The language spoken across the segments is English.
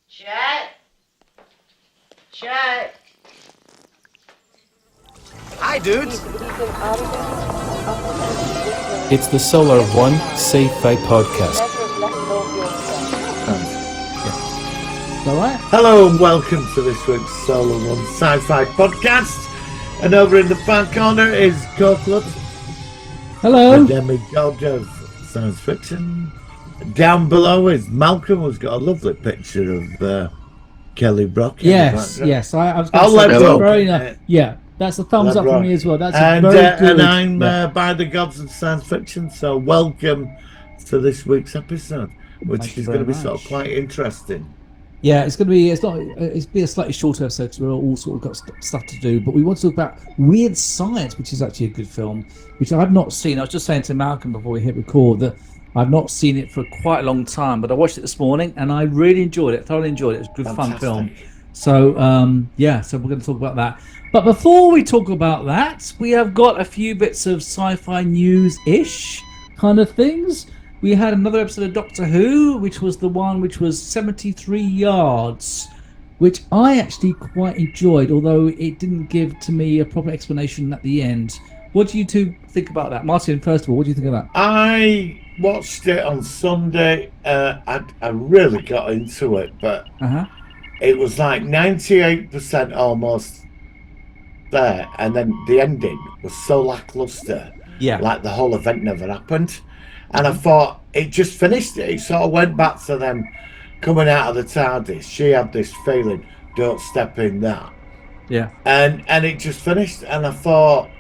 Chet? Chet? Hi, dudes. It's the Solar One Sci-fi podcast. All right. Hello and welcome to this week's Solar One Sci-Fi podcast. And over in the far corner is Copeland, Hello. the demigod of science fiction. Down below is Malcolm, who's got a lovely picture of Kelly Brock. Yes. I was going I'll to let say Brock. very nice. Yeah, that's a thumbs up for me as well. That's and, a very good. and I'm yeah. by the gods of science fiction. So welcome to this week's episode, which Thank you is going to very be sort of much. quite interesting. Yeah, it's going to be. It's be a slightly shorter episode because we're all sort of got stuff to do. But we want to talk about Weird Science, which is actually a good film, which I've not seen. I was just saying to Malcolm before we hit record that I've not seen it for quite a long time, but I watched it this morning and I really enjoyed it. Thoroughly enjoyed it. It was a good, fun film. So so we're going to talk about that. But before we talk about that, we have got a few bits of sci-fi news-ish kind of things. We had another episode of Doctor Who, which was the one which was 73 yards, which I actually quite enjoyed, although it didn't give to me a proper explanation at the end. What do you two think about that? Martin, first of all, what do you think of that? I watched it on Sunday. I really got into it, but it was like 98% almost there, and then the ending was so lackluster. Yeah. Like the whole event never happened. And I thought it just finished it. It sort of went back to them coming out of the TARDIS. She had this feeling, don't step in that. Yeah. And it just finished, and I thought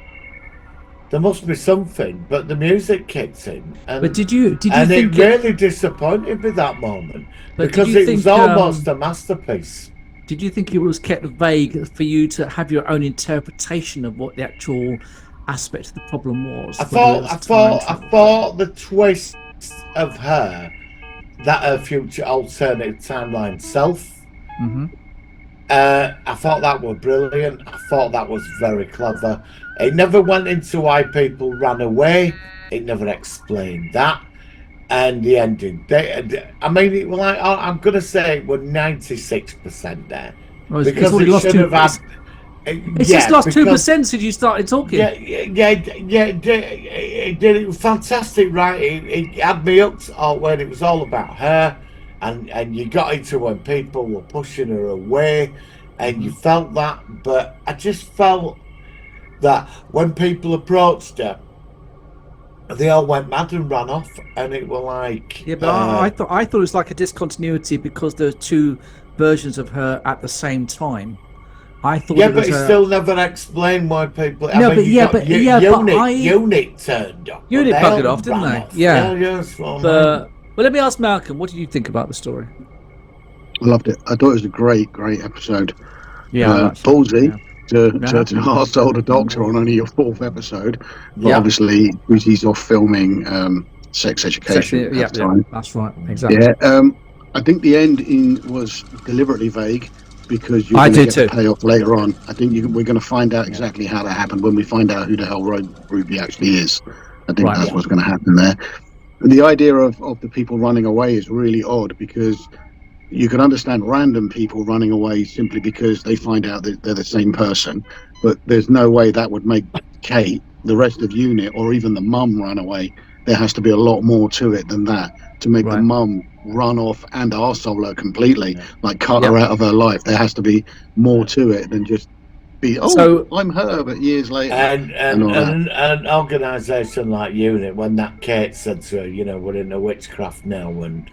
there must be something, but the music kicked in. And, But did you and think it really disappointed me that moment, But because did you it was think, almost a masterpiece. Did you think it was kept vague for you to have your own interpretation of what the actual aspect of the problem was? I thought the twist of her, that her future alternative timeline self, I thought that was brilliant. I thought that was very clever. It never went into why people ran away. It never explained that. And the ending, I mean, it was like, I'm going to say it was 96% there. Well, because already it lost should have had... It's just lost 2% since you started talking. It did. It was fantastic, right? It had me up when it was all about her, and you got into when people were pushing her away, and you felt that. But I just felt that when people approached her, they all went mad and ran off, and it were like... Yeah, but I thought it was like a discontinuity because there were two versions of her at the same time. I thought but it still never explained why people... Unit turned up. Unit bugged it off, didn't they? Off. Yeah. Well, let me ask Malcolm, what did you think about the story? I loved it. I thought it was a great episode. Yeah. Ballsy to arsehole the Doctor on only your fourth episode. But obviously, he's off filming Sex Education at the time. That's right. Exactly. Yeah. I think the ending was deliberately vague because you're going to get the payoff later on. I think we're going to find out exactly how that happened when we find out who the hell Ruby actually is. I think that's what's going to happen there. And the idea of the people running away is really odd because you can understand random people running away simply because they find out that they're the same person. But there's no way that would make Kate, the rest of Unit, or even the mum run away. There has to be a lot more to it than that to make the mum run off and arsehole her completely, like cut her out of her life. There has to be more to it than just be, I'm her, but years later. And an organisation like Unit, when that Kate said to her, we're into witchcraft now, and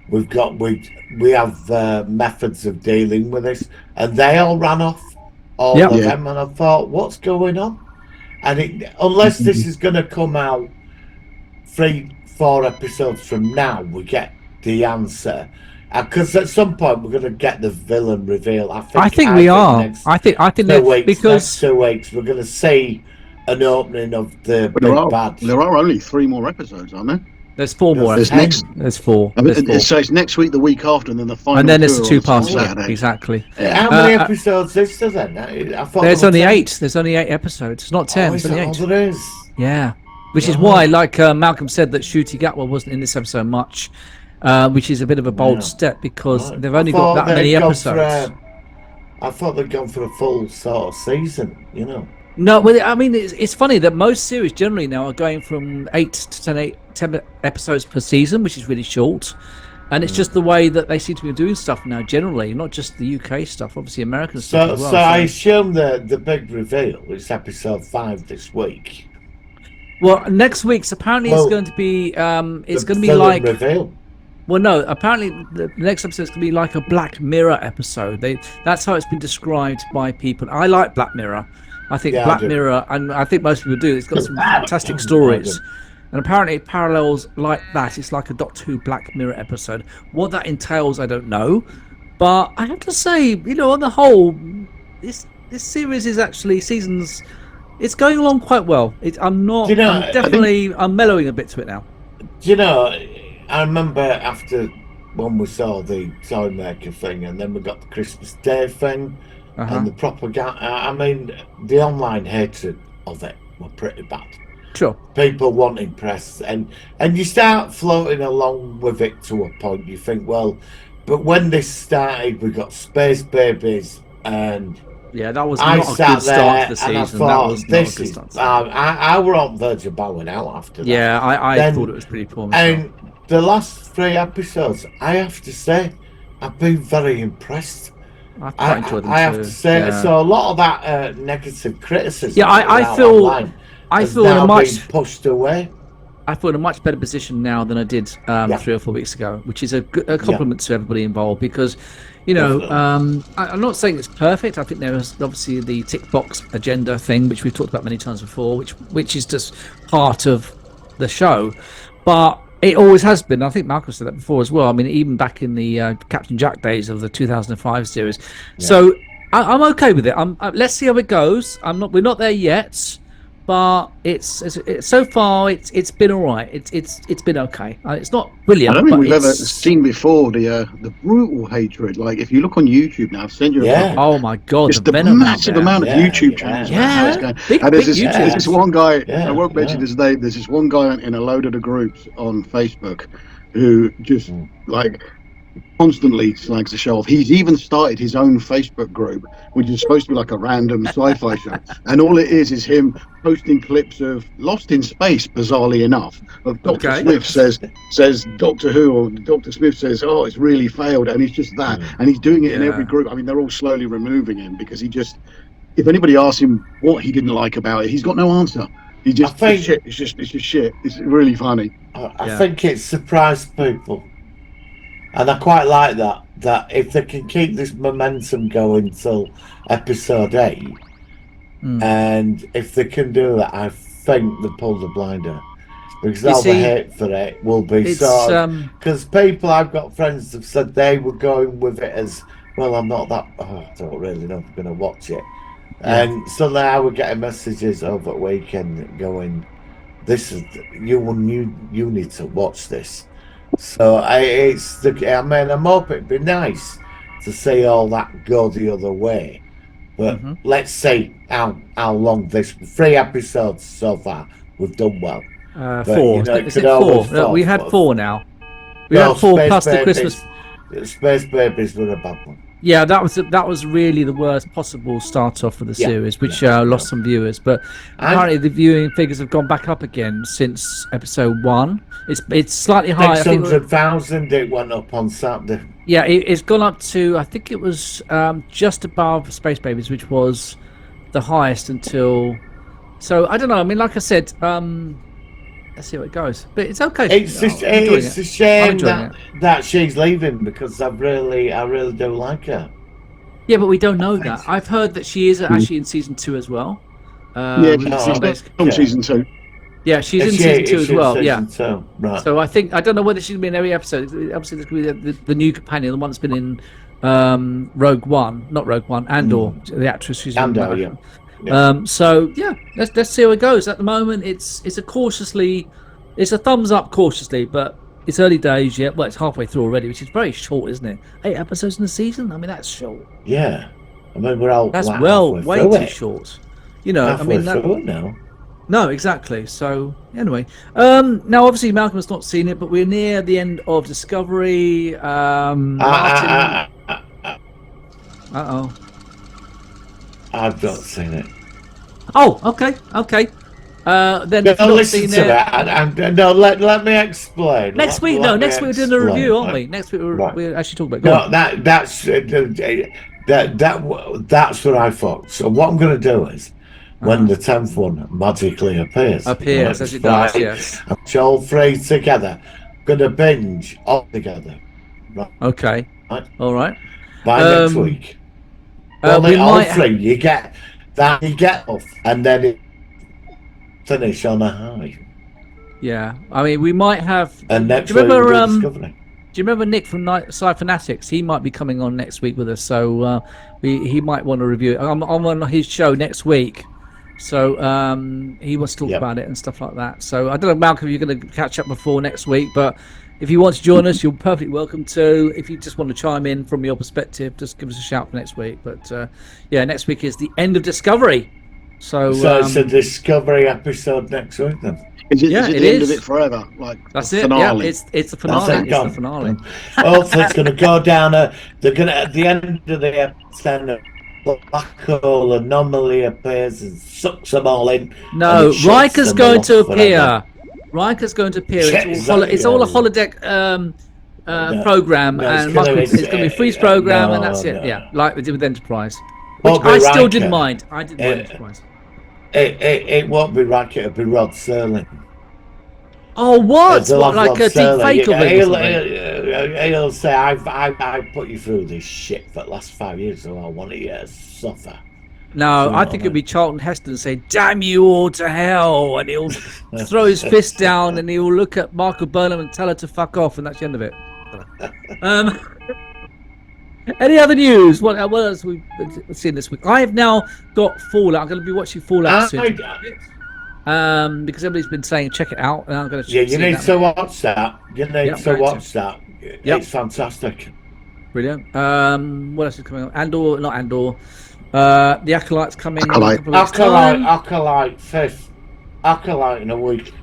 we have methods of dealing with this, and they all ran off, all of them, and I thought, what's going on? And unless this is going to come out 3-4 episodes from now, we get the answer, because at some point we're going to get the villain reveal. I think we are. Next 2 weeks we're going to see an opening of the big bad. There are only 3 more episodes, aren't there? There's 4 more. There's 4. So it's next week, the week after, and then the final. And then there's 2 past that. Exactly. How many episodes is there then? I thought there's only 8. There's only 8 episodes. It's not 10. It's only 8. There is. Yeah. Which is why, like Malcolm said, that Ncuti Gatwa wasn't in this episode much. which is a bit of a bold Wow. step because Right. they've I only got thought that they'd many gone for episodes. I thought they'd gone for a full sort of season, you know. No, well, I mean, it's funny that most series generally now are going from 10 episodes per season, which is really short. And it's just the way that they seem to be doing stuff now, generally, not just the UK stuff, obviously American stuff as well. So I assume the big reveal is episode 5 this week. Well, next week's apparently it's Well, going to be it's The going to be villain like reveal. well, no, apparently the next episode is going to be like a Black Mirror episode. That's how it's been described by people. I like Black Mirror. I think Yeah, I Black do. Mirror, and I think most people do. It's got some fantastic stories. And apparently it parallels like that. It's like a Doctor Who Black Mirror episode. What that entails, I don't know. But I have to say, on the whole, this series is actually seasons. It's going along quite well. I'm not. Do you know, I'm mellowing a bit to it now. Do you know, I remember after when we saw the Toy Maker thing, and then we got the Christmas Day thing, and the propaganda. I mean, the online hatred of it were pretty bad. Sure. People wanting press, and you start floating along with it to a point. You think, well, but when this started, we got Space Babies, and yeah, that was not a good start to the season. That was not a good start. I were on the verge of bowing out after that. Yeah, I thought it was pretty poor myself. And the last 3 episodes, I have to say, I've been very impressed. I quite enjoyed them I have to say, yeah. So a lot of that negative criticism. Yeah, I feel in a much been pushed away. I feel in a much better position now than I did 3 or 4 weeks ago, which is a compliment to everybody involved because, I'm not saying it's perfect. I think there is obviously the tick box agenda thing, which we've talked about many times before, which is just part of the show, but it always has been. I think Malcolm said that before as well. I mean, even back in the Captain Jack days of the 2005 series. Yeah. So I'm okay with it. Let's see how it goes. We're not there yet. But it's so far it's been all right. It's been okay. It's not brilliant. I don't think we've ever seen before the brutal hatred. Like if you look on YouTube now, I've sent you. Oh my God! Just the massive amount of YouTube channels. Yeah. And there's this one guy. I won't mention his name. There's this one guy in a load of the groups on Facebook who just constantly slags the show off. He's even started his own Facebook group, which is supposed to be like a random sci-fi show, and all it is him posting clips of Lost in Space, bizarrely enough, of Dr. Smith says Doctor Who, or Dr. Smith says, oh, it's really failed, and he's just that, and he's doing it in every group. I mean, they're all slowly removing him because he just, if anybody asks him what he didn't like about it, he's got no answer. He just, it's shit. It's just shit. It's really funny. I think it surprised people. And I quite like that if they can keep this momentum going till episode 8, and if they can do that, I think they pull the blinder. Because all the hate for it will be because people, I've got friends have said they were going with it as, well, I'm not that, I don't really know if I'm going to watch it. Yeah. And so now I would get messages over the weekend going, this is, you need to watch this. So I'm hoping it'd be nice to see all that go the other way, but let's see how long this 3 episodes so far we've done well. 4. Is it 4? No, we had 4 now. We had 4 plus the Christmas. Space Babies were a bad one. Yeah, that was really the worst possible start off for the series, which lost some viewers. But apparently the viewing figures have gone back up again since episode 1. It's slightly higher. 600,000 it went up on Saturday. Yeah, it's gone up to, I think it was just above Space Babies, which was the highest until. So I don't know. I mean, like I said, let's see how it goes. But it's okay. It's a shame that she's leaving because I really do like her. Yeah, but we don't know that. I've heard that she is actually in season 2 as well. Season 2. Yeah, she's in season 2 as well. Yeah. Right. So I don't know whether she's going to be in every episode. Obviously, there's going to be the new companion, the one that's been in Rogue One, not Rogue One, Andor, the actress who's Andor, in. So yeah, let's see how it goes. At the moment, it's a thumbs up cautiously, but it's early days yet. Well, it's halfway through already, which is very short, isn't it? 8 episodes in the season. I mean, that's short. Yeah, I mean we're all. That's way too short. You know, halfway through it now. No, exactly. So anyway, now obviously Malcolm's not seen it, but we're near the end of Discovery. Martin. Uh-oh. I've not seen it. Oh, okay. Then if you've No, not listen seen to it, that. No, let me explain. next week we're doing a review, aren't we? Next week we're actually talking about. That's what I thought. So what I'm going to do is, when the 10th one magically appears, as it does, yes. I'm all three together. I'm going to binge all together. Right. Okay. All right. By next week. All three. You get off, and then it finish on a high. Yeah, I mean, we might have. And next week we'll do Discovery. Do you remember Nick from Sci-fi Fanatics? He might be coming on next week with us, so he might want to review it. I'm on his show next week, so he wants to talk about it and stuff like that. So I don't know, Malcolm, if you're going to catch up before next week, but if you want to join us, you're perfectly welcome to. If you just want to chime in from your perspective, just give us a shout for next week. But next week is the end of Discovery. So it's a Discovery episode next week then. Is it the end of it forever? Like that's it. Finale? Yeah, it's the finale. It's the finale. Also, it's going to go down. They're going to at the end of the episode, a black hole anomaly appears and sucks them all in. No, Riker's going to appear. Riker's going to appear. It's all a holodeck program, and it's going to be a freeze program, and that's it. Yeah, like we did with Enterprise, which I still didn't mind. I didn't mind Enterprise. It won't be Riker. It'll be Rod Serling. Oh, what? Like a deep fake of it? He'll say, "I've put you through this shit for the last 5 years, so I want you to suffer." No, I think it'd be Charlton Heston saying, "Damn you all to hell," and he'll throw his fist down and he'll look at Michael Burnham and tell her to fuck off, and that's the end of it. Any other news? What else we've seen this week? I have now got Fallout. I'm going to be watching Fallout soon. Because everybody's been saying check it out, and I'm going to. Yeah, you need to watch that. You need to watch that. It's fantastic. Brilliant. What else is coming on? Not Andor. The Acolyte's coming. Acolyte in a week.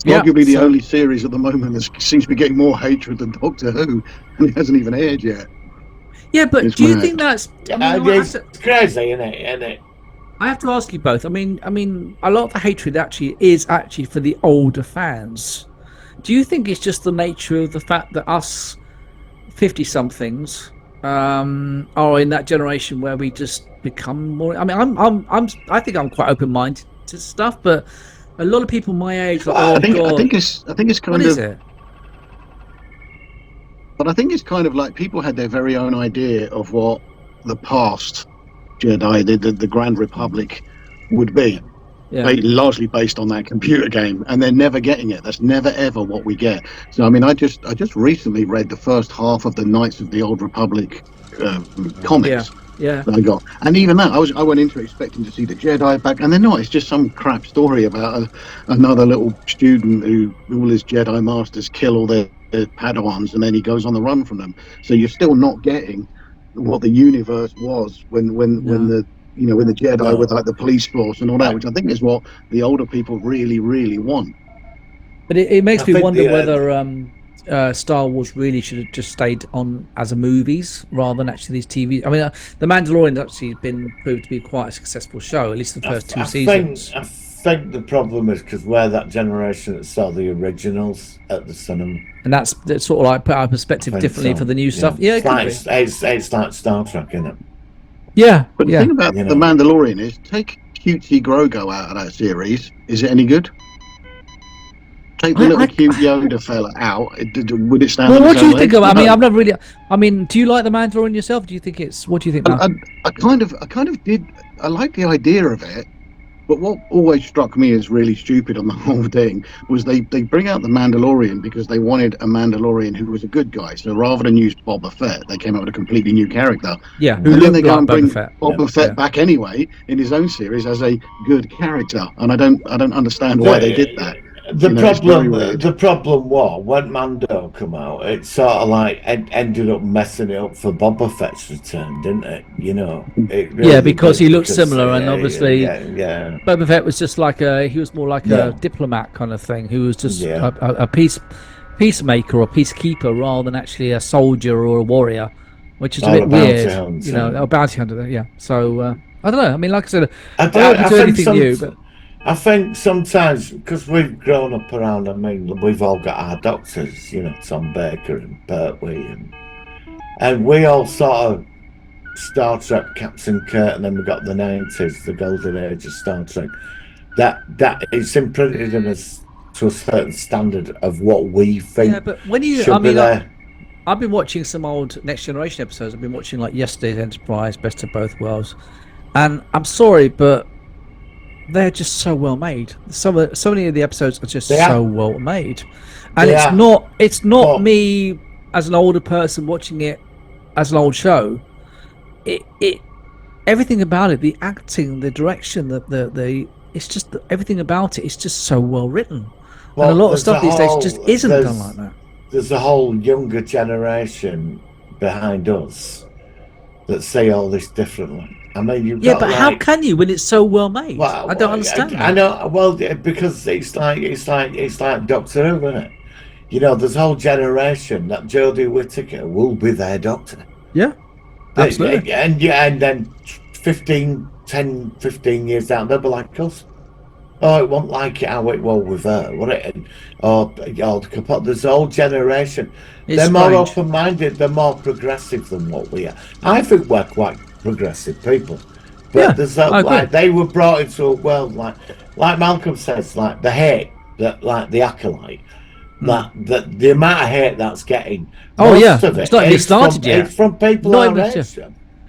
Arguably the only series at the moment that seems to be getting more hatred than Doctor Who, and it hasn't even aired yet. Yeah, but do you think that's? It's crazy, isn't it? I have to ask you both. I mean, a lot of the hatred is for the older fans. Do you think it's just the nature of the fact that us 50-somethings are in that generation where we just become more? I mean, I think I'm quite open-minded to stuff, but a lot of people my age, I think it's kind of. What is it? But I think it's kind of like people had their very own idea of what the past Jedi, the Grand Republic, would be. Yeah. Largely based on that computer game, and they're never getting it. That's never ever what we get. So I mean, I just recently read the first half of the Knights of the Old Republic comics. Yeah. That I got, and even that, I went into it expecting to see the Jedi back, and they're not. It's just some crap story about another little student who all his Jedi masters kill all their Padawans, and then he goes on the run from them. So you're still not getting what the universe was when the Jedi were like the police force and all that, which I think is what the older people really, really want. But it makes me wonder whether Star Wars really should have just stayed on as a movies rather than actually these TV. I mean, The Mandalorian actually been proved to be quite a successful show, at least the first two seasons. I think the problem is because we're that generation that saw the originals at the cinema. And that's sort of like put our perspective differently for the new stuff. Yeah, it's like Star Trek, isn't it? Yeah, but the thing about The Mandalorian is, take cutesy Grogu out of that series. Is it any good? Take the little cute Yoda fella out. Would it stand? Well, what do you think of? I mean, I've never really. I mean, do you like The Mandalorian yourself? Do you think it's? What do you think? I kind of did. I like the idea of it. But what always struck me as really stupid on the whole thing was they bring out the Mandalorian because they wanted a Mandalorian who was a good guy. So rather than use Boba Fett, they came up with a completely new character. Yeah, and then they go and bring Boba Fett back anyway in his own series as a good character, and I don't understand why they did that. The problem was when Mando come out, it sort of like ended up messing it up for Boba Fett's return, didn't it? You know, it really because did, he looked similar, and obviously, yeah. Boba Fett was just like he was more like a diplomat kind of thing, who was just a peacemaker or peacekeeper rather than actually a soldier or a warrior, which is a bit weird, you know, a bounty hunter. Yeah, so I don't know. I mean, like I said, I don't do anything new, but I think sometimes because we've grown up around, I mean, we've all got our doctors, you know, Tom Baker and Pertwee, and we all sort of Star Trek, Captain Kirk, and then we got the 90s, the golden age of Star Trek. That it's imprinted in us to a certain standard of what we think. Yeah, but when you, should be there. I've been watching some old Next Generation episodes. I've been watching like Yesterday's Enterprise, Best of Both Worlds, and I'm sorry, but they're just so well made. So many of the episodes are just so well made, and it's not me as an older person watching it as an old show. It everything about it, the acting, the direction, the it's just everything about it is just so well written. And a lot of stuff these days just isn't done like that. There's a whole younger generation behind us that say all this differently. I mean, but how can you when it's so well made? Well, I don't understand. I know. Well, because it's like Doctor Who, isn't it? You know, there's a whole generation that Jodie Whittaker will be their Doctor. Yeah, absolutely. And then 15 years down, they'll be like us. Oh, it won't like it how it was with her, would it? There's a whole generation. They're more open-minded. They're more progressive than what we are. I think we're quite progressive people, but there's they were brought into a world like Malcolm says, like the hate that, like the acolyte, that the amount of hate that's getting. Most of it, it's not even started yet. It's from people our age.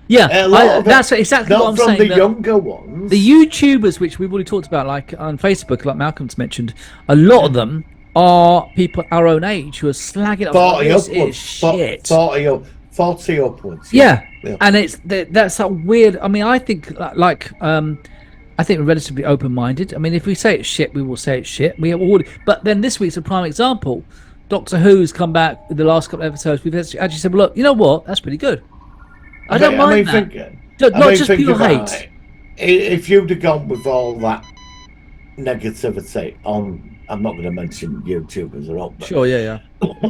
That's exactly what I'm saying. Not from the younger ones. The YouTubers, which we've already talked about, like on Facebook, like Malcolm's mentioned, a lot of them are people our own age who are slagging off. 40 upwards. Yeah. And that's that weird. I mean, I think I think we're relatively open-minded. I mean, if we say it's shit, we will say it's shit. We have already, but then this week's a prime example. Doctor Who's come back with the last couple of episodes. We've actually said, well, look, you know what? That's pretty good. I don't mind that. Not just pure hate. If you'd have gone with all that negativity on, I'm not going to mention YouTubers or all, sure,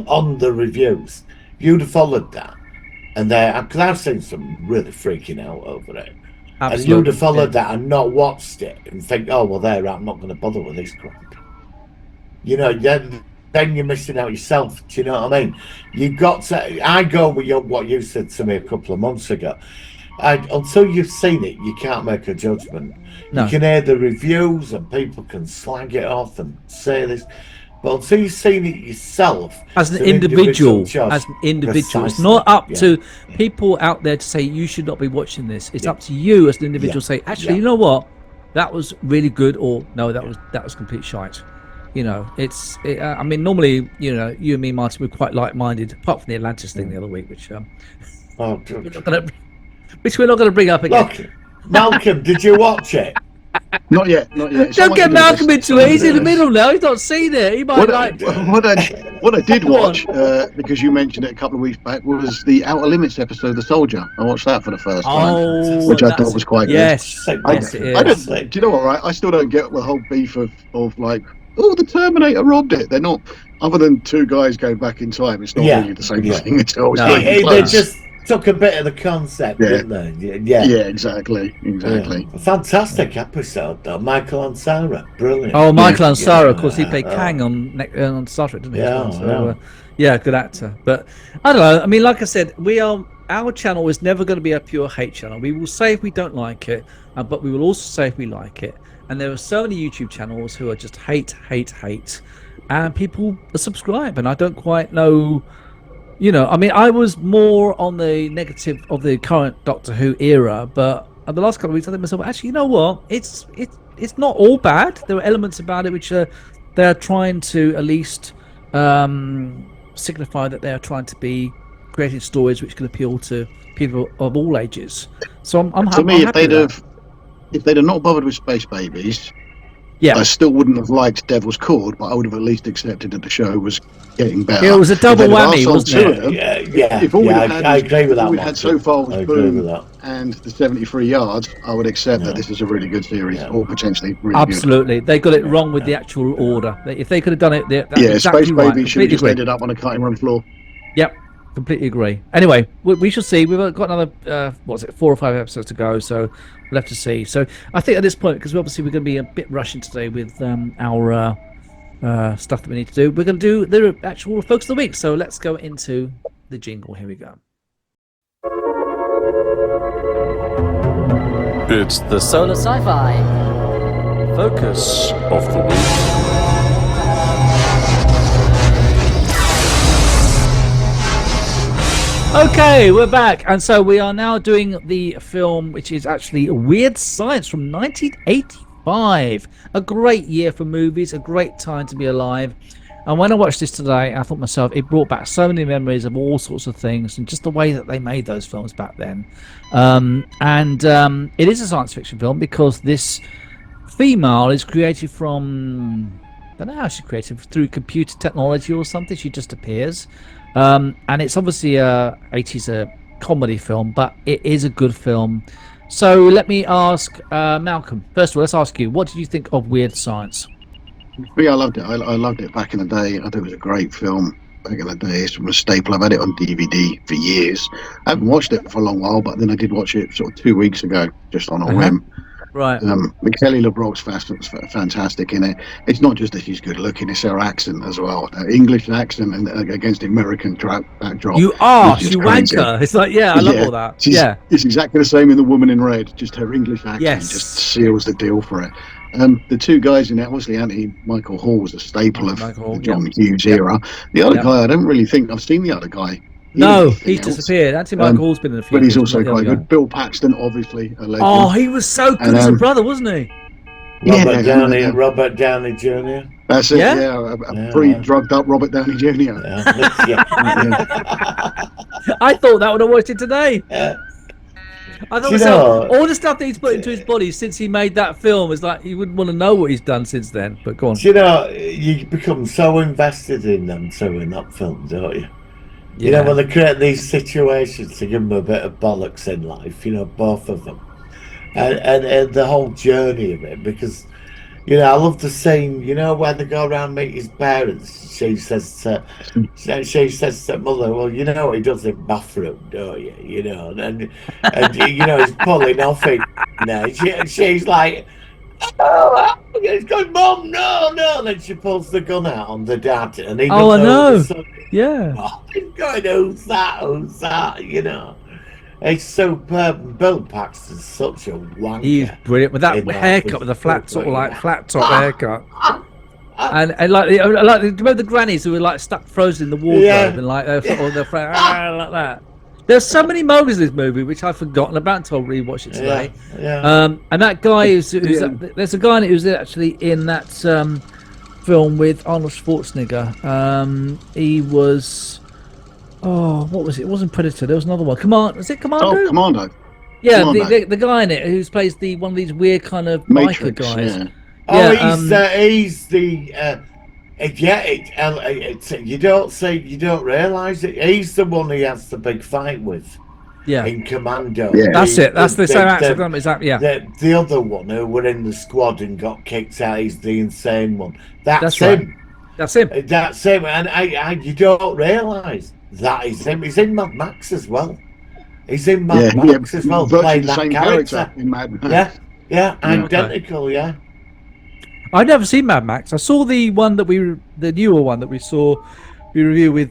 on the reviews, you'd have followed that, and because I've seen some really freaking out over it. Absolutely. And you'd have followed that and not watched it and think, oh well, I'm not going to bother with this crap. You know, then you're missing out yourself. Do you know what I mean? You've got to. I go with what you said to me a couple of months ago. Until you've seen it, you can't make a judgment. No. You can hear the reviews and people can slag it off and say this, but until you've seen it yourself, as an individual, it's not up to people out there to say you should not be watching this. It's up to you as an individual to say, actually, you know what, that was really good, or no, that was complete shite. You know, I mean, normally, you know, you and me, Martin, we're quite like-minded, apart from the Atlantis thing the other week, which we're not going to bring up again. Look, Malcolm, did you watch it? Not yet. Don't get Malcolm into it. He's in the middle now. He's not seen it. He might what I did watch, because you mentioned it a couple of weeks back, was the Outer Limits episode of The Soldier. I watched that for the first time, which I thought was quite good. Yes, it is. Do you know what? Right, I still don't get the whole beef of like, oh, the Terminator robbed it. They're not. Other than two guys going back in time, it's not really the same thing at all. They just took a bit of the concept, didn't they? Yeah, exactly. Yeah. A fantastic episode, though. Michael and Sarah, brilliant. Oh, Michael and Sarah, of course, he played Kang on Star Trek, didn't he? Good actor. But I don't know. I mean, like I said, our channel is never going to be a pure hate channel. We will say if we don't like it, but we will also say if we like it. And there are so many YouTube channels who are just hate, and people subscribe, and I don't quite know. You know, I mean, I was more on the negative of the current Doctor Who era, but the last couple of weeks I think myself, actually, you know what? It's not all bad. There are elements about it which they're trying to at least signify that they are trying to be creating stories which can appeal to people of all ages. So I'm to me, if they'd have not bothered with Space Babies, Yeah. I still wouldn't have liked Devil's Cord, but I would have at least accepted that the show was getting better. It was a double If they'd have whammy, asked wasn't two it? of them, Yeah, if all we'd have had I was, agree with all that, we'd had so far was I agree with Boom that. and the 73 yards, I would accept that Yeah. this is a really good series, Yeah. or potentially really Absolutely, they got it wrong with the actual order. If they could have done it, that's good. Yeah, exactly Space right. Baby should have Completely just agree. ended up on a cutting room floor. Yep, completely agree. Anyway, we shall see. We've got another, 4 or 5 episodes to go, so we'll have to see. So I think at this point, because obviously we're going to be a bit rushing today with our stuff that we need to do, we're going to do the actual focus of the week. So let's go into the jingle. Here we go. It's the Solar Sci-fi. Focus of the Week. Okay, we're back, and so we are now doing the film, which is actually Weird Science from 1985. A great year for movies, a great time to be alive. And when I watched this today, I thought to myself, it brought back so many memories of all sorts of things, and just the way that they made those films back then. It is a science fiction film because this female is created from, I don't know how she's created, through computer technology or something. She just appears. And it's obviously a 80s comedy film, but it is a good film. So let me ask Malcolm. First of all, let's ask you, what did you think of Weird Science? Yeah, I loved it. I loved it back in the day. I thought it was a great film back in the day. It's a staple. I've had it on DVD for years. I haven't watched it for a long while, but then I did watch it sort of 2 weeks ago, just on a whim. Right. Kelly LeBrock's fantastic in it. It's not just that she's good looking; it's her accent as well. English accent and against the American backdrop. You wanker. It's like, I love all that. It's exactly the same in The Woman in Red. Just her English accent just seals the deal for it. The two guys in it, obviously, Michael Hall was a staple of the John Hughes era. The other guy, I don't really think I've seen the other guy. No, he's disappeared. Anthony Michael Hall's been in a few. But he's also quite good. Bill Paxton, obviously, a legend. Oh, he was so good as a brother, wasn't he? Robert Downey Jr. That's it. Yeah, a pre-drugged up Robert Downey Jr. I thought that would have watched it today. I thought all the stuff that he's put into his body since he made that film is like you wouldn't want to know what he's done since then. But go on. You become so invested in them two in that film, don't you? You know, when they create these situations to give them a bit of bollocks in life, both of them. And the whole journey of it, because, I love the scene, where they go around and meet his parents. She says to mother, well, you know what he does in the bathroom, don't you? And he's pulling off it. She's like, oh, he's going, Mom, no. And then she pulls the gun out on the dad. And he I know. Yeah. Oh, he's going, who's that? It's superb. Bill Paxton's such a wanker. He's brilliant with that haircut, with the flat flat top haircut. And like remember the grannies who were like stuck frozen in the wardrobe and like like that. There's so many moments in this movie which I've forgotten about until I rewatched it today. And that guy there's a guy who's actually in that film with Arnold Schwarzenegger. He was what was it? It wasn't Predator. There was another one. Was it Commando? Oh, Commando. Yeah, the guy in it who plays one of these weird kind of Matrix, biker guys. He's the you don't realise it. He's the one he has the big fight with. Yeah. In Commando. Yeah. That's it. That's the same actor. Exactly. Yeah. The other one who were in the squad and got kicked out. He's the insane one. That's him. Right. That's him. That's him. And you don't realise that is him. He's in Mad Max as well. He's in Mad Max as well, playing that character in Mad Max. Yeah, identical. Yeah. I've never seen Mad Max. I saw the one that the newer one that we reviewed with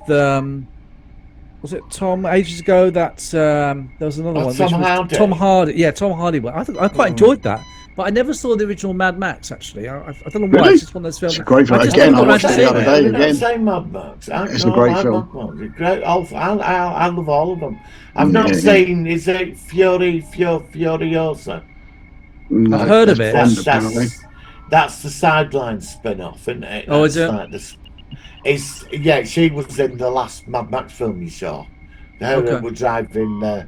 was it Tom ages ago? That there was another one. Tom Hardy. Tom Hardy. Yeah, Tom Hardy one. I quite enjoyed that, but I never saw the original Mad Max. Actually, I don't know why. Really? It's just one of those films. It's a great film. Again, I watched it the other day again. Same Mad Max. It's a great film. It's great. I love all of them. I've not seen. Is it Furiosa? No, I've heard of it. That's the Sideline spin-off, isn't it? Oh, is it? She was in the last Mad Max film you saw. They were driving the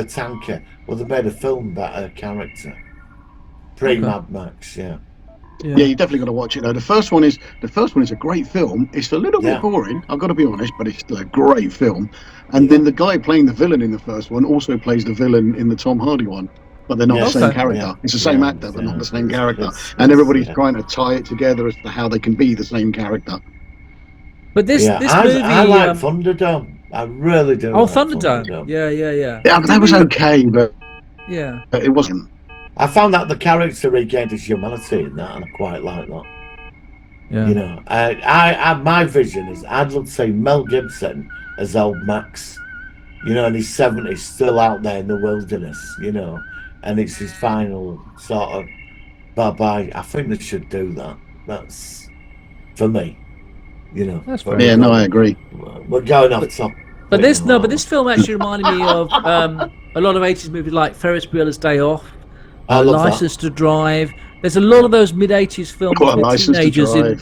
tanker. Well, they made a film about her character. Pre-Mad Max, yeah. Yeah, you definitely got to watch it though. The first one is a great film. It's a little bit boring, I've got to be honest, but it's still a great film. And then the guy playing the villain in the first one also plays the villain in the Tom Hardy one, but they're not the same character. It's the same actor, but not the same character. And everybody's trying to tie it together as to how they can be the same character. But this movie, I like Thunderdome. I really do. Oh, like Thunderdome. Yeah. Yeah, but that was okay, but it wasn't. I found that the character regained his humanity in that, and I quite like that. Yeah. You know, I my vision is I'd love to see Mel Gibson as old Max. You know, in his 70s, still out there in the wilderness. You know, and it's his final sort of bye-bye. I think they should do that. That's for me. You know. That's yeah, no, I agree. We're going off top. But this film actually reminded me of a lot of 80s movies like Ferris Bueller's Day Off, License to Drive. There's a lot of those mid-80s films with teenagers in.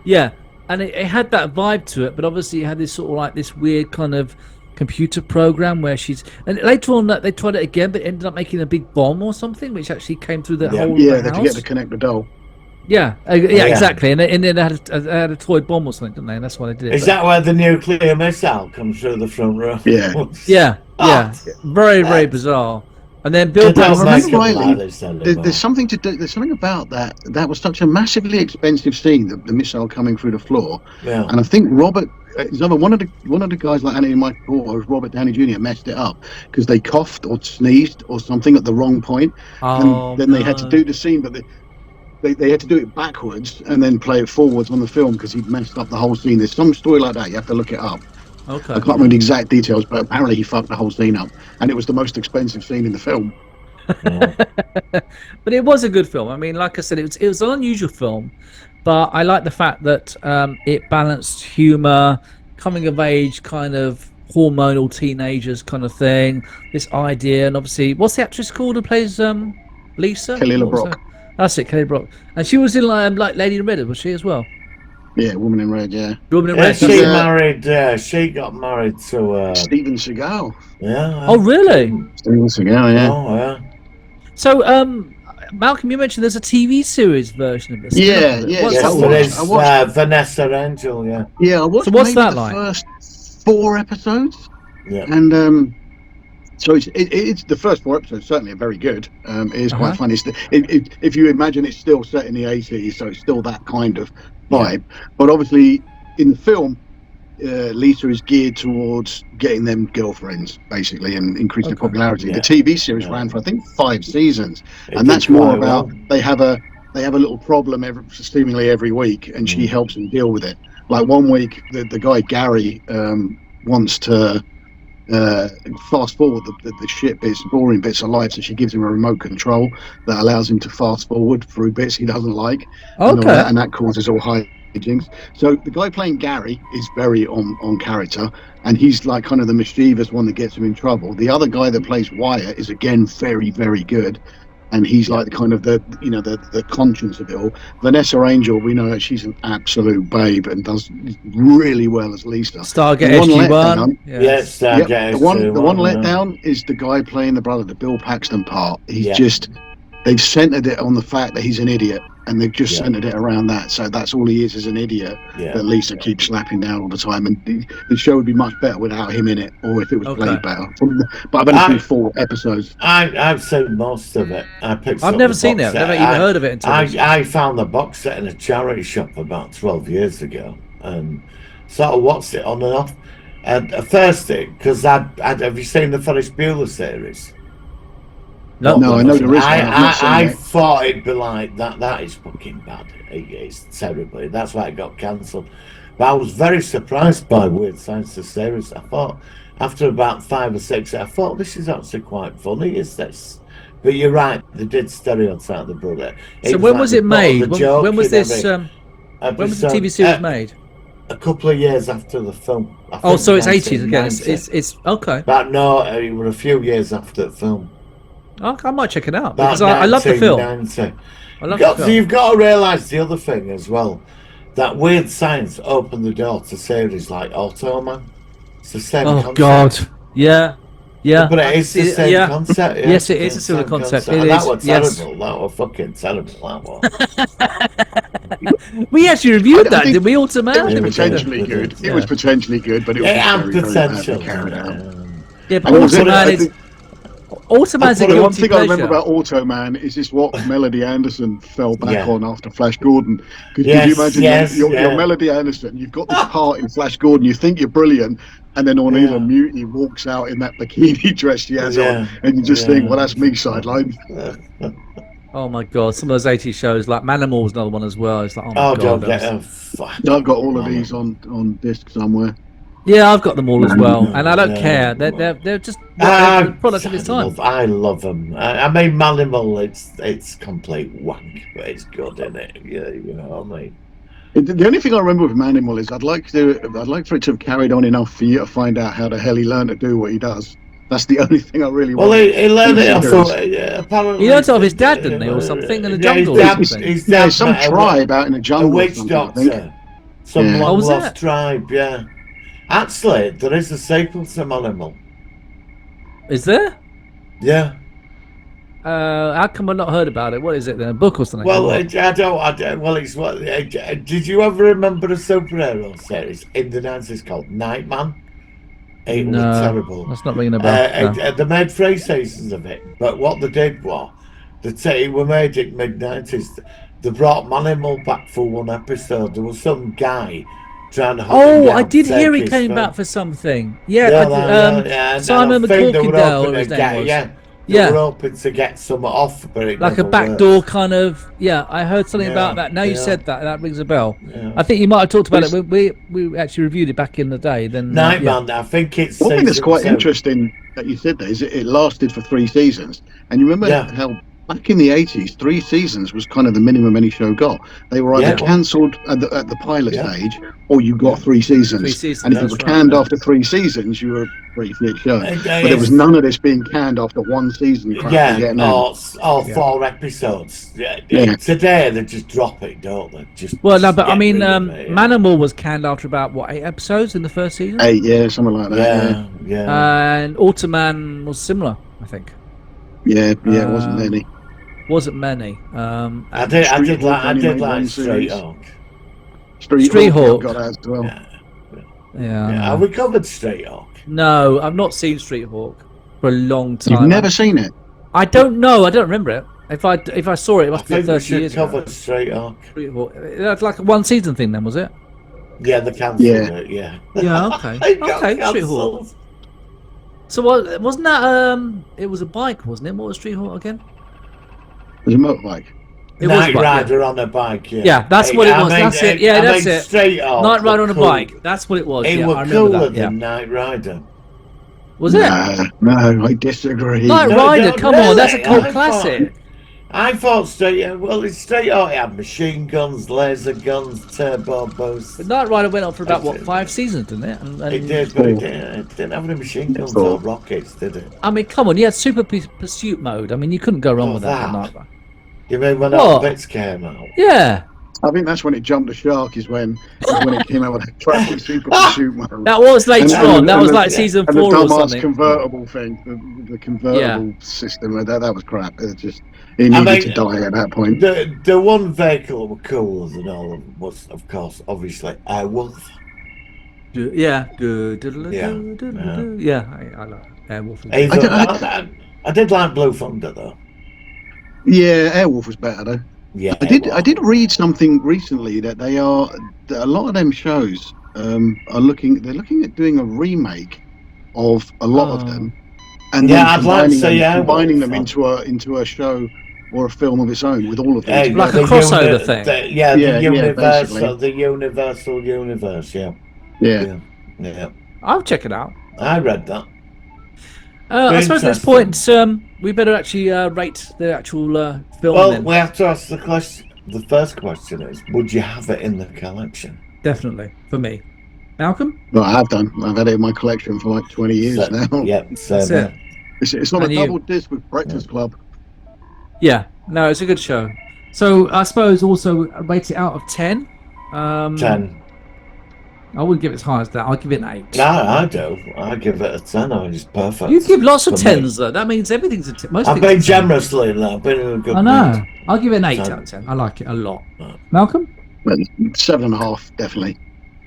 Yeah. And it had that vibe to it, but obviously it had this sort of like this weird kind of computer program where and later on they tried it again, but ended up making a big bomb or something, which actually came through the whole they house. forget to connect the doll. Yeah, exactly. And then they had a toy bomb or something, didn't they? And that's why they did it. Is that where the nuclear missile comes through the front room? Yeah. Very, very bizarre. And then Bill there's something to do. There's something about that. That was such a massively expensive scene, the missile coming through the floor. Yeah. And I think Robert, one of the guys like Annie and Mike or Robert Downey Jr. messed it up because they coughed or sneezed or something at the wrong point, and then they had to do the scene, but they had to do it backwards and then play it forwards on the film because he'd messed up the whole scene. There's some story like that. You have to look it up. Okay. I can't remember the exact details, but apparently he fucked the whole scene up, and it was the most expensive scene in the film. But it was a good film. I mean, like I said, it was an unusual film, but I like the fact that it balanced humor, coming of age, kind of hormonal teenagers kind of thing. This idea, and obviously, what's the actress called who plays Lisa? Kelly LeBrock. That's it, Kelly LeBrock, and she was in like Lady in Red, was she as well? Yeah, Woman in Red. Yeah. Woman in Red. She married. She got married to Steven Seagal. Yeah. Oh, really? Steven Seagal. Yeah. Oh, yeah. So, Malcolm, you mentioned there's a TV series version of this. Yeah. Yes, there is Vanessa Angel. Yeah. Yeah, I watched. So what's that the like? First 4 episodes. Yeah. And so it's the first 4 episodes certainly are very good. It is quite funny. If you imagine it's still set in the 80s, so it's still that kind of vibe. But obviously, in the film, Lisa is geared towards getting them girlfriends, basically, and increasing popularity. The TV series ran for I think 5 seasons, and that's more about they have a little problem seemingly every week, and she helps them deal with it. Like one week, the guy Gary wants to fast forward the shit bits, boring bits of life, so she gives him a remote control that allows him to fast forward through bits he doesn't like, and that causes all hijinks. So the guy playing Gary is very on character, and he's like kind of the mischievous one that gets him in trouble. The other guy that plays Wyatt is again very, very good, and he's like kind of the conscience of it all. Vanessa Angel, we know that she's an absolute babe and does really well as Lisa. Stargate SG-1. Yes, Stargate SG-1. The one letdown is the guy playing the brother, the Bill Paxton part. They've centered it on the fact that he's an idiot, and they've just centered it around that. So that's all he is an idiot that Lisa keeps slapping down all the time. And the show would be much better without him in it, or if it was played better. But I've only seen 4 episodes. I've seen most of it. I've never seen it. I've never even heard of it until I found the box set in a charity shop about 12 years ago, and sort of watched it on and off. And at first, because have you seen the Ferris Bueller series? No, I know there is one. I thought it'd be like that. That is fucking bad. It's terrible. That's why it got cancelled. But I was very surprised by Weird Science the series. I thought after about 5 or 6, I thought this is actually quite funny. Is this? But you're right. They did stereotype the brother. So when was it made? When was this? When was the TV series made? A couple of years after the film. Oh, so it's 80s again. It's okay. But no, it was a few years after the film. I might check it out because I love the film. I love the film. So you've got to realise the other thing as well, that Weird Science opened the door to series like Automan. It's the same concept. God, yeah. Yeah, But I it can is see the it, same yeah. concept. Yeah, Yes, it's it the is a similar same concept. And It that is, was yes. terrible. That was fucking terrible. That was. We actually reviewed I that, think did we? it was Automan? Yeah, we did. potentially We good. did. It was Yeah. potentially good, but it was It just had very, very badly potential. carried out. Yeah, but And it was in it. Automan I is think Automan's a put the it- one guilty thing I remember pleasure. about Automan is this what Melody Anderson fell back Yeah. on after Flash Gordon. Because could you Yes. imagine Yes. you're Yeah. Melody Anderson, you've got this part in Flash Gordon, you think you're brilliant, and then Ornella Yeah. Muti walks out in that bikini dress she has on, Yeah. and you just think, well, that's me sideline. Oh my god, some of those 80s shows, like Manimal was another one as well. It's like, oh my Oh, god. don't that get was- a fuck. I've got all of these on disc somewhere. Yeah, I've got them all as well, and I don't Yeah. care. They're just they're the product of its time. I love them. I mean, Manimal, it's complete wank, but it's good in it. Yeah, you know what I mean. The only thing I remember with Manimal is I'd like for it to have carried on enough for you to find out how the hell he learned to do what he does. That's the only thing I really Well, want. he learned it off Serious. apparently. He learned it off his dad, didn't he, or something, in the Yeah, jungle or something? His Yeah, dad some met tribe out in the a jungle or witch something, I think. doctor. Some Yeah. Oh, long was lost it? tribe, yeah. Actually, there is a sequel to Manimal. Is there? Yeah. How come I've not heard about it? What is it then? A book or something? Well, Or I what? don't. Well, it's what. Did you ever remember a superhero series in the 90s called Nightman? It was No, terrible. that's not ringing a bell. No. They made 3 seasons of it, but what they did was, they were made in mid-90s. They brought Manimal back for one episode. There was some guy trying to. hunt him Oh, down I to did hear take he his came phone. back for something. Yeah, Yeah, and Simon I think they were McCorkindale, hoping or his to name get, was. yeah, they Yeah. were hoping to get some off, but it Like a never backdoor worked. kind of. Yeah, I heard something Yeah, about that. Now you yeah. said that, that rings a bell. Yeah. I think you might have talked about It's- it. We actually reviewed it back in the day. Then yeah. Nightman, I think it's One thing that's season quite 2. interesting that you said there is it lasted for 3 seasons. And you remember Yeah. how back in the 80s, 3 seasons was kind of the minimum any show got. They were either Yeah. cancelled at the pilot Yeah. stage, or you got Yeah. 3 seasons. 3 seasons, And if you that's were right, canned yeah. after 3 seasons, you were a pretty fit show. It But there was is. none of this being canned after 1 season crap and Yeah, getting out. or Yeah. 4 episodes. Yeah. Yeah. Today they just drop it, don't they? Well, no, just but I get mean, rid of it, yeah. Manimal was canned after about what 8 episodes in the first season, 8, yeah, something like that. Yeah, yeah. and Automan was similar, I think. Yeah, it wasn't Um, many. Wasn't many. I did Street Hawk I only did made like one Straight series. Hawk. Street Hawk. got that as well. Yeah. Yeah. I Yeah. know. Have we covered Straight Hawk? No, I've not seen Street Hawk for a long time. You've never seen it? I don't know. I don't remember it. If I saw it, it I must be think we 30 should years cover ago. Straight Hawk. Street Hawk. That's like a one season thing, then, was it? Yeah, they cancelled Yeah. it, yeah. Yeah. Okay. It got Okay. Street Hawk. cancelled. So what? Wasn't that It was a bike, wasn't it? What was Street Hawk again? It was a motorbike. It was a Night bike, yeah. Rider on a bike, yeah. Yeah, that's what it was. That's it. Yeah, that's it. Straight Hawk. Night Rider were on a cool. bike. That's what it was. It Yeah, was I remember cooler that. Yeah. than Night Rider. Was it? No, I disagree. Night No, Rider, no, come on, that's a really, cult I classic. I thought it's Straight Hawk. It had machine guns, laser guns, turbo boosts. But Night Rider went on for about, That's what, it. 5 seasons, didn't it? And It did, but it didn't have any machine guns Cool. or rockets, did it? I mean, come on, you had Super Pursuit mode. I mean, you couldn't go wrong Oh, with that. that. for Night Rider. You mean when What? all bits came out? Yeah, I think that's when it jumped the shark. Is when it came out with a traffic super pursuit mode. that was later And- on. That and was the- like season And the 4 or dumbass something. convertible thing, the convertible system, that was crap. It needed mean, to die at that point. The one vehicle that were cooler than all of them was, of course, obviously, Airwolf. Yeah. Yeah, I like Airwolf. I did like Blue Thunder though. Yeah, Airwolf was better though. Yeah, I did read something recently that that a lot of them shows they're looking at doing a remake of a lot of them, and Yeah, then I'd like to see combining them Airwolf. into a show or a film of its own with all of them. Hey, Like a the crossover thing. The Yeah, universal, basically. the universal universe. Yeah, Yeah. yeah. I'll check it out. I read that. I suppose at this point, we better actually rate the actual film. Well, then. we have to ask the question. The first question is: would you have it in the collection? Definitely for me. Malcolm, Well, I have done. I've had it in my collection for like 20 years now. Yep, that's same it. here. It's not And a you? double disc with Breakfast Club. Yeah, no, it's a good show. So I suppose also rate it out of 10. 10. I wouldn't give it as high as that. I'll give it an 8. No, I do. I give it a 10. I think it's perfect. You give lots of for me. 10s, though. That means everything's a 10. Most I've things are been 10. generously in that. I've been in a good I know. mood. I'll give it an 8 So- out of 10. I like it a lot. Malcolm? But 7.5, definitely.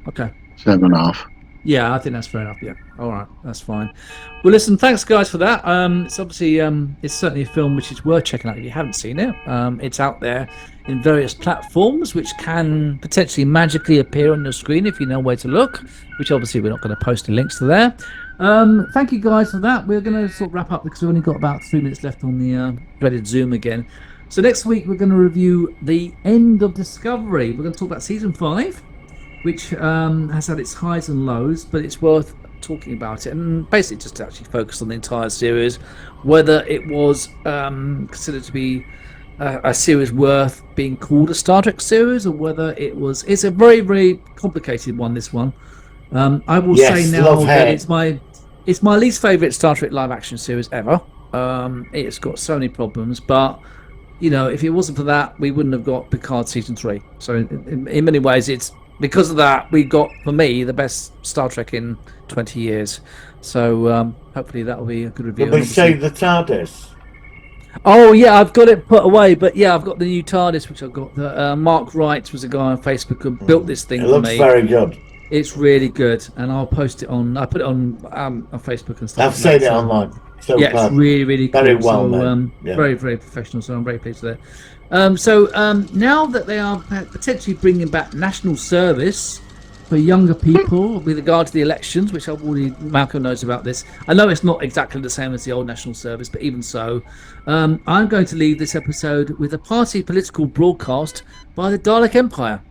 Okay. 7.5. Yeah, I think that's fair enough. Yeah. All right. That's fine. Well, listen, thanks, guys, for that. It's obviously, it's certainly a film which is worth checking out if you haven't seen it. It's out there in various platforms, which can potentially magically appear on your screen if you know where to look, which obviously we're not going to post the links to there. Thank you, guys, for that. We're going to sort of wrap up because we've only got about 3 minutes left on the dreaded Zoom again. So next week, we're going to review The End of Discovery. We're going to talk about season 5. Which has had its highs and lows, but it's worth talking about it and basically just to actually focus on the entire series, whether it was considered to be a series worth being called a Star Trek series, or whether it's a very, very complicated one, this one. I will say now that it's my least favourite Star Trek live action series ever. It's got so many problems, but you know, if it wasn't for that, we wouldn't have got Picard season 3. So in many ways, it's because of that we got, for me, the best Star Trek in 20 years. So hopefully that will be a good review. Did we say the TARDIS? Oh yeah, I've got it put away, but yeah, I've got the new TARDIS, which I've got. Mark Wright was a guy on Facebook who built this thing It for looks me. very good. It's really good, and I'll post it on. I put it on Facebook and stuff. I've seen it online. So yeah, it's really, really cool. Very well so, very, very professional. So I'm very pleased with it. So now that they are potentially bringing back national service for younger people with regard to the elections, which I've already, Malcolm knows about this. I know it's not exactly the same as the old national service, but even so, I'm going to leave this episode with a party political broadcast by the Dalek Empire.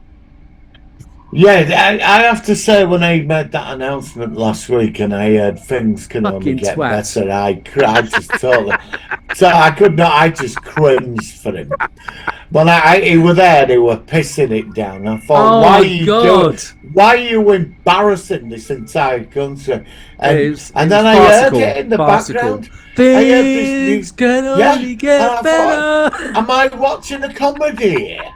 Yeah, I have to say, when I made that announcement last week and I heard things can only get better, I just totally... So I just cringed for him. When he were there, they were pissing it down. I thought, why are you embarrassing this entire country? And then I heard it in the background. Things can only get better. Am I watching a comedy here?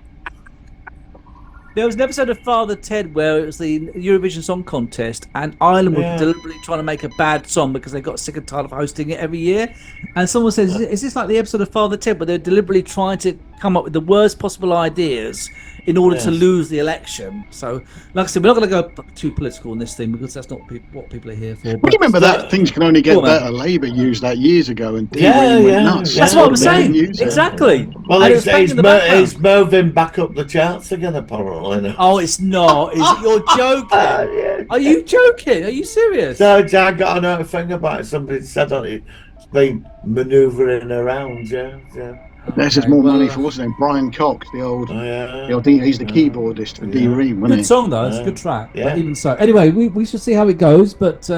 There was an episode of Father Ted where it was the Eurovision Song Contest, and Ireland were deliberately trying to make a bad song because they got sick and tired of hosting it every year. And someone says, "Is this like the episode of Father Ted where they're deliberately trying to come up with the worst possible ideas in order to lose the election?" So, like I said, we're not going to go too political in this thing because that's not what people are here for. But remember that Things Can Only Get Better. Labour used that years ago, and went nuts. That's what I'm saying. Exactly. Well, it's moving back up the charts again, apparently. Oh, it's not. Is it? You're joking. Are you joking? Are you serious? So I got another thing about it. Somebody said on it. It's been manoeuvring around. There's just more money for what's his name, Brian Cox, the old he's the keyboardist for D-Ream, wasn't he? Good song though, it's a good track. But even so, anyway, we should see how it goes. But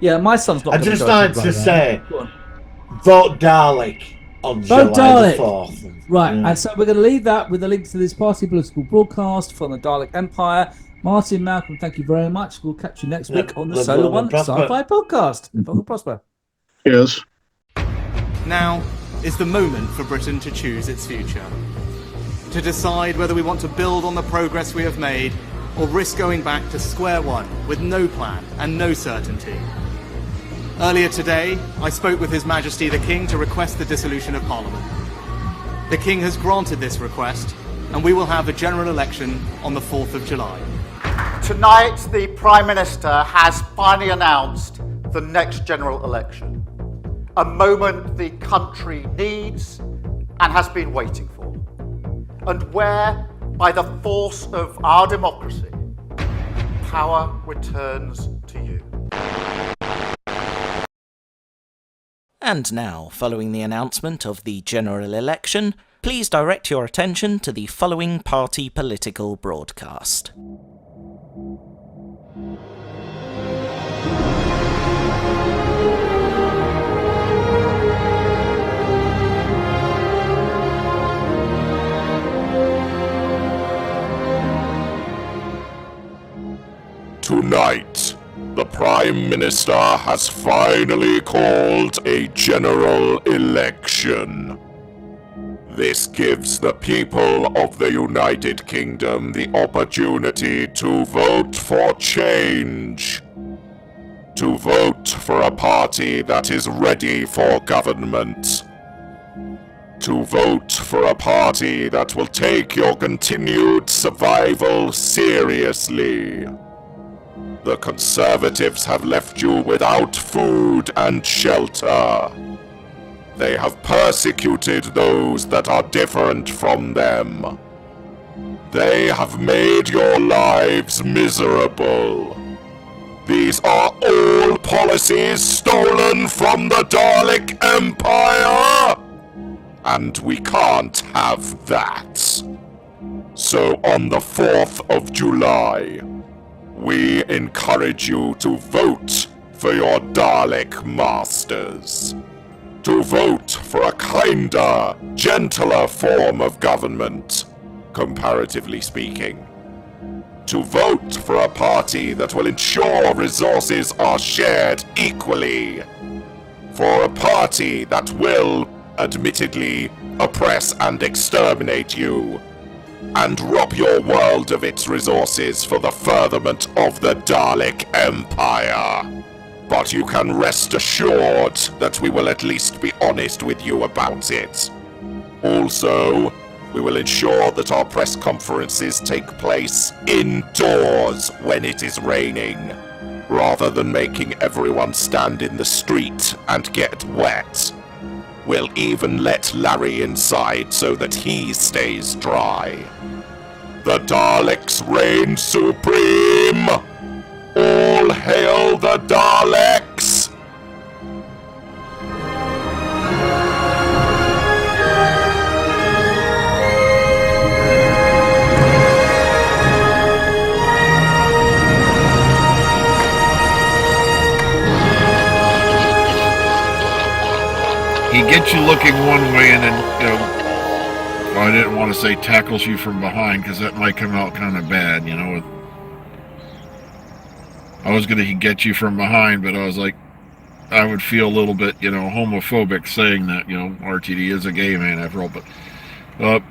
my son's not. I just like to say, vote Dalek on July the 4th. Right, and so we're going to leave that with a link to this party political broadcast from the Dalek Empire. Martin, Malcolm, thank you very much. We'll catch you next week on the Solar One Sci-Fi Podcast. Live long and prosper. Cheers. Now is the moment for Britain to choose its future. To decide whether we want to build on the progress we have made or risk going back to square one with no plan and no certainty. Earlier today, I spoke with His Majesty the King to request the dissolution of Parliament. The King has granted this request, and we will have a general election on the 4th of July. Tonight, the Prime Minister has finally announced the next general election. A moment the country needs and has been waiting for. And where, by the force of our democracy, power returns to you. And now, following the announcement of the general election, please direct your attention to the following party political broadcast. Tonight, the Prime Minister has finally called a general election. This gives the people of the United Kingdom the opportunity to vote for change. To vote for a party that is ready for government. To vote for a party that will take your continued survival seriously. The Conservatives have left you without food and shelter. They have persecuted those that are different from them. They have made your lives miserable. These are all policies stolen from the Dalek Empire! And we can't have that. So on the 4th of July, we encourage you to vote for your Dalek masters. To vote for a kinder, gentler form of government, comparatively speaking. To vote for a party that will ensure resources are shared equally. For a party that will, admittedly, oppress and exterminate you, and rob your world of its resources for the furtherment of the Dalek Empire. But you can rest assured that we will at least be honest with you about it. Also, we will ensure that our press conferences take place indoors when it is raining, rather than making everyone stand in the street and get wet. We'll even let Larry inside so that he stays dry. The Daleks reign supreme! All hail the Daleks! He gets you looking one way and then, I didn't want to say tackles you from behind because that might come out kind of bad, I was going to get you from behind, but I was like, I would feel a little bit, homophobic saying that, RTD is a gay man after all, but